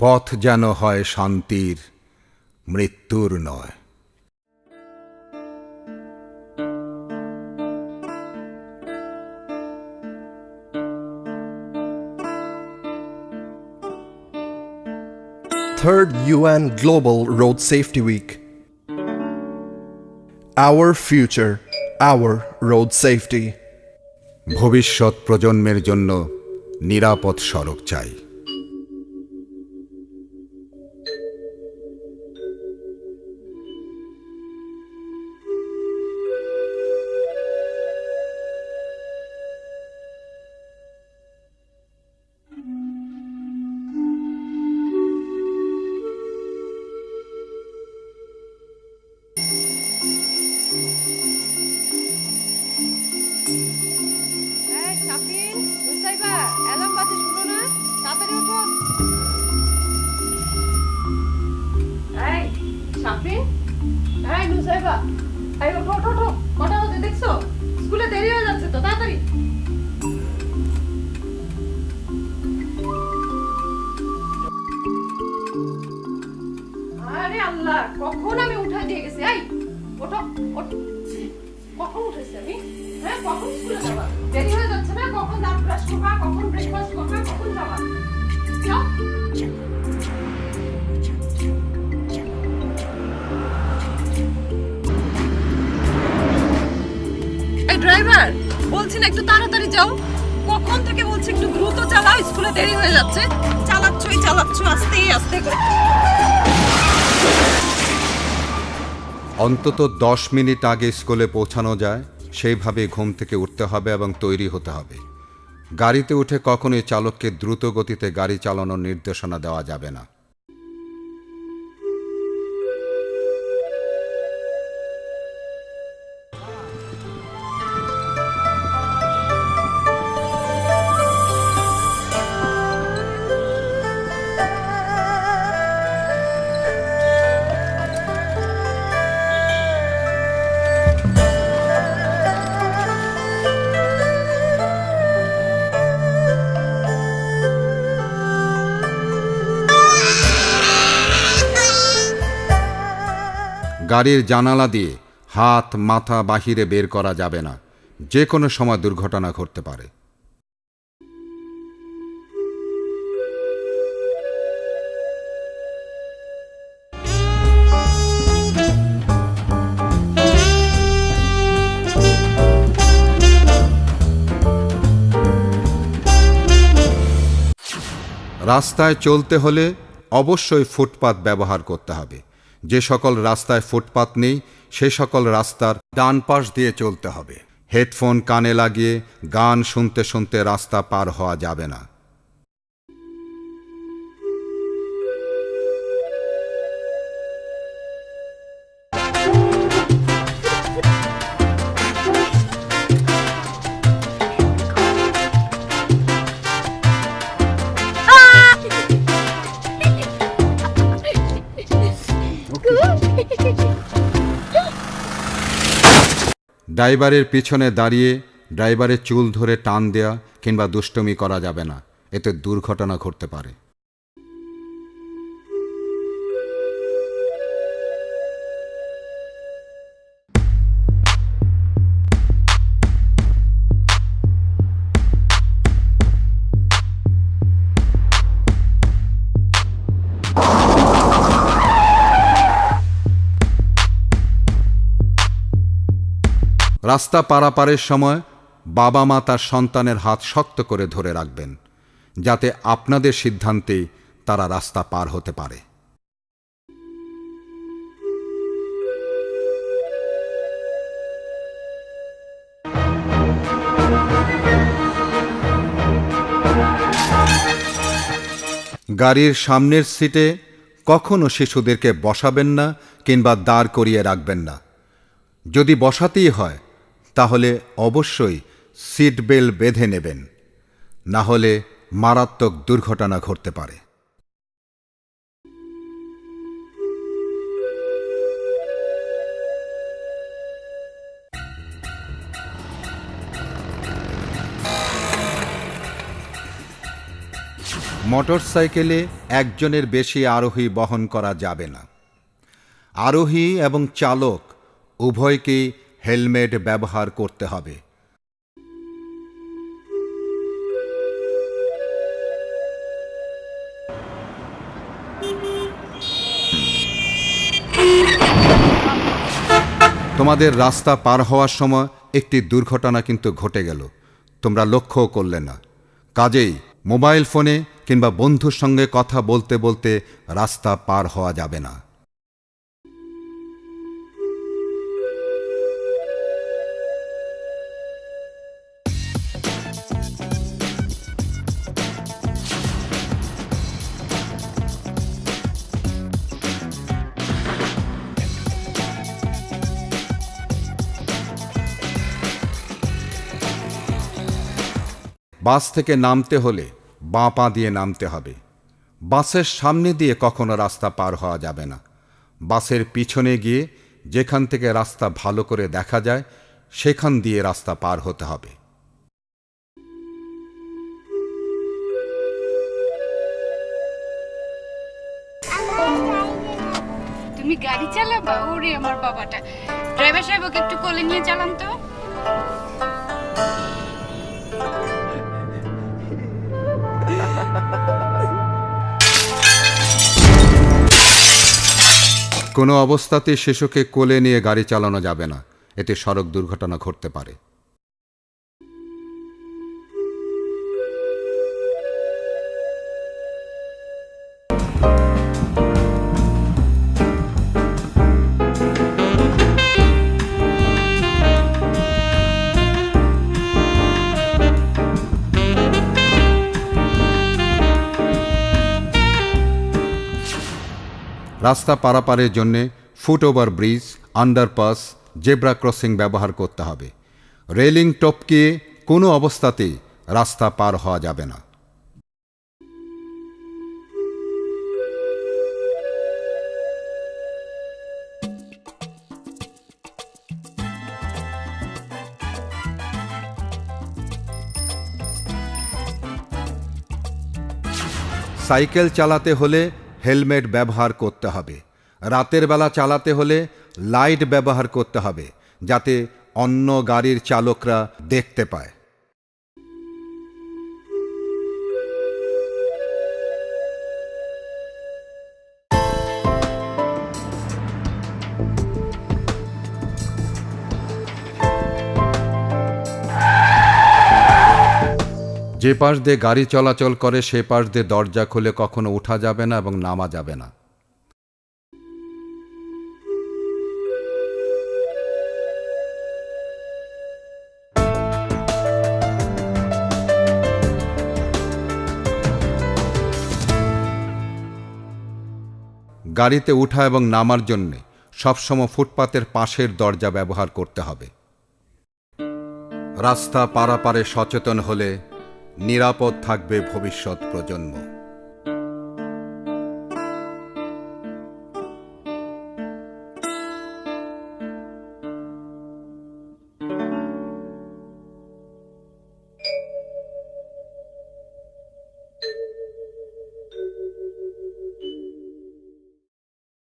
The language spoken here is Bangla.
পথ যেন হয় শান্তির, মৃত্যুর নয়। Third UN Global Road Safety Week. Our future, our road safety. ভবিষ্যৎ প্রজন্মের জন্য নিরাপদ সড়ক চাই। এই শাফিন, মুসাইবা, অ্যালার্ম বাজে শুনো না? তাড়াতাড়ি ওঠো। এই শাফিন, এই মুসাইবা, এই ওঠো ওঠো ওঠো। কটা বাজে দেখছো? স্কুলে দেরি হয়ে যাচ্ছে তো, তাড়াতাড়ি। আরে আল্লাহ, কখন আমি উঠাই দিয়ে গেছি? এই ওঠো ওঠো। কখন উঠেছি আমি? হ্যাঁ, কখন স্কুলে যাবা? দেরি হয়ে যাচ্ছে না? কখন দাঁত ব্রাশ করবা? কখন ব্রেকফাস্ট করবা? কখন যাবা? যাও। এই ড্রাইভার, বলছি না একটু তাড়াতাড়ি যাও। কখন থেকে বলছি একটু দ্রুত চালাও, স্কুলে দেরি হয়ে যাচ্ছে। চালাচ্ছ আস্তে আস্তে করে। অন্তত 10 মিনিট আগে স্কুলে পৌঁছানো যায় সেইভাবে ঘুম থেকে উঠতে হবে এবং তৈরি হতে হবে। গাড়িতে উঠে কখনোই চালককে দ্রুত গতিতে গাড়ি চালানোর নির্দেশনা দেওয়া যাবে না। গাড়ির জানালা দিয়ে হাত মাথা বাহিরে বের করা যাবে না। যে কোনো সময় দুর্ঘটনা ঘটতে পারে। রাস্তায় চলতে হলে অবশ্যই ফুটপাত ব্যবহার করতে হবে। যে সকল রাস্তায় ফুটপাত নেই সে সকল রাস্তার ডান পাশ দিয়ে চলতে হবে। হেডফোন কানে লাগিয়ে গান শুনতে শুনতে রাস্তা পার হওয়া যাবে না। ড্রাইভারের পিছনে দাঁড়িয়ে ড্রাইভারের চুল ধরে টান দেয়া কিংবা দুষ্টুমি করা যাবে না। এতে দুর্ঘটনা ঘটতে পারে। রাস্তা পারাপারের সময় বাবা মা তার সন্তানের হাত শক্ত করে ধরে রাখবেন, যাতে আপনাদের সিদ্ধান্তে তারা রাস্তা পার হতে পারে। গাড়ির সামনের সিটে কখনো শিশুদেরকে বসাবেন না কিংবা দাঁড় করিয়ে রাখবেন না। যদি বসাতেই হয় তাহলে অবশ্যই সিট বেল্ট বেঁধে নেবেন, না হলে মারাত্মক দুর্ঘটনা ঘটতে পারে। মোটরসাইকেলে একজনের বেশি আরোহী বহন করা যাবে না। আরোহী এবং চালক উভয়কেই হেলমেট ব্যবহার করতে হবে। তোমাদের রাস্তা পার হওয়ার সময় একটি দুর্ঘটনা কিন্তু ঘটে গেল, তোমরা লক্ষ্যও করলে না। কাজেই মোবাইল ফোনে কিংবা বন্ধুর সঙ্গে কথা বলতে বলতে রাস্তা পার হওয়া যাবে না। বাস থেকে নামতে হলে বাঁ পা দিয়ে নামতে হবে। বাসের সামনে দিয়ে কখনো রাস্তা পার হওয়া যাবে না। বাসের পিছনে গিয়ে যেখান থেকে রাস্তা ভালো করে দেখা যায় সেখান দিয়ে রাস্তা পার হতে হবে। তুমি গাড়ি চালাবা? ওরে আমার বাবাটা। ড্রাইভার সাহেব ওকে একটু কোলে নিয়ে চালান তো। কোনো অবস্থাতে শিশুকে কোলে নিয়ে গাড়ি চালানো যাবে না, এতে সড়ক দুর্ঘটনা ঘটতে পারে। রাস্তা পারাপারের জন্য foot over bridge, underpass, zebra crossing ব্যবহার করতে হবে। রেলিং টপকে কোনো অবস্থাতেই রাস্তা পার হওয়া যাবে না। সাইকেল চালাতে হলে হেলমেট ব্যবহার করতে হবে। রাতের বেলা চালাতে হলে লাইট ব্যবহার করতে হবে, যাতে অন্য গাড়ির চালকরা দেখতে পায়। যে পাশ দিয়ে গাড়ি চলাচল করে সে পাশ দিয়ে দরজা খুলে কখনো ওঠা যাবে না এবং নামা যাবে না। গাড়িতে ওঠা এবং নামার জন্যে সবসময় ফুটপাতের পাশের দরজা ব্যবহার করতে হবে। রাস্তা পারাপারে সচেতন হলে নিরাপদ থাকবে ভবিষ্যৎ প্রজন্ম।